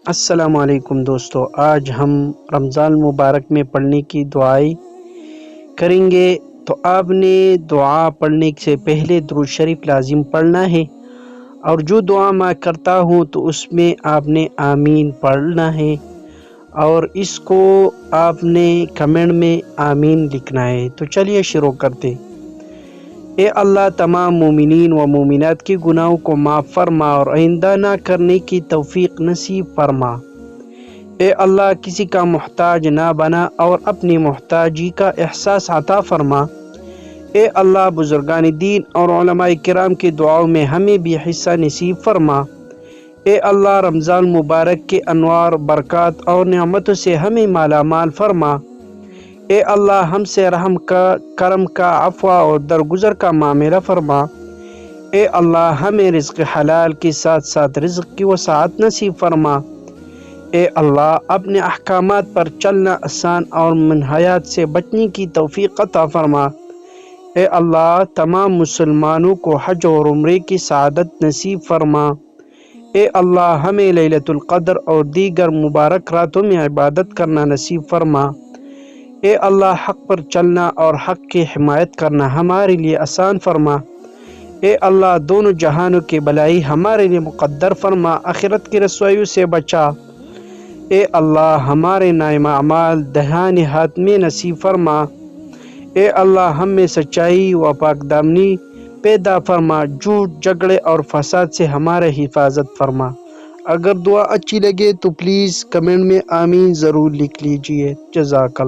السلام علیکم دوستو، آج ہم رمضان مبارک میں پڑھنے کی دعائیں کریں گے۔ تو آپ نے دعا پڑھنے سے پہلے درود شریف لازم پڑھنا ہے، اور جو دعا میں کرتا ہوں تو اس میں آپ نے آمین پڑھنا ہے، اور اس کو آپ نے کمنٹ میں آمین لکھنا ہے۔ تو چلیے شروع کرتے۔ اے اللہ، تمام مومنین و مومنات کے گناہوں کو معاف فرما اور آئندہ نہ کرنے کی توفیق نصیب فرما۔ اے اللہ، کسی کا محتاج نہ بنا اور اپنی محتاجی کا احساس عطا فرما۔ اے اللہ، بزرگان دین اور علماء کرام کی دعاؤں میں ہمیں بھی حصہ نصیب فرما۔ اے اللہ، رمضان مبارک کے انوار، برکات اور نعمتوں سے ہمیں مالا مال فرما۔ اے اللہ، ہم سے رحم کا، کرم کا، عفو اور درگزر کا معاملہ فرما۔ اے اللہ، ہمیں رزق حلال کے ساتھ ساتھ رزق کی وسعت نصیب فرما۔ اے اللہ، اپنے احکامات پر چلنا آسان اور منہیات سے بچنے کی توفیق عطا فرما۔ اے اللہ، تمام مسلمانوں کو حج اور عمرے کی سعادت نصیب فرما۔ اے اللہ، ہمیں لیلۃ القدر اور دیگر مبارک راتوں میں عبادت کرنا نصیب فرما۔ اے اللہ، حق پر چلنا اور حق کی حمایت کرنا ہمارے لیے آسان فرما۔ اے اللہ، دونوں جہانوں کی بلائی ہمارے لیے مقدر فرما، آخرت کی رسوائیوں سے بچا۔ اے اللہ، ہمارے نائم اعمال دہانے ہاتھ میں نصیب فرما۔ اے اللہ، ہم میں سچائی و پاک دامنی پیدا فرما، جھوٹ، جھگڑے اور فساد سے ہمارے حفاظت فرما۔ اگر دعا اچھی لگے تو پلیز کمنٹ میں آمین ضرور لکھ لیجیے۔ جزاک اللہ۔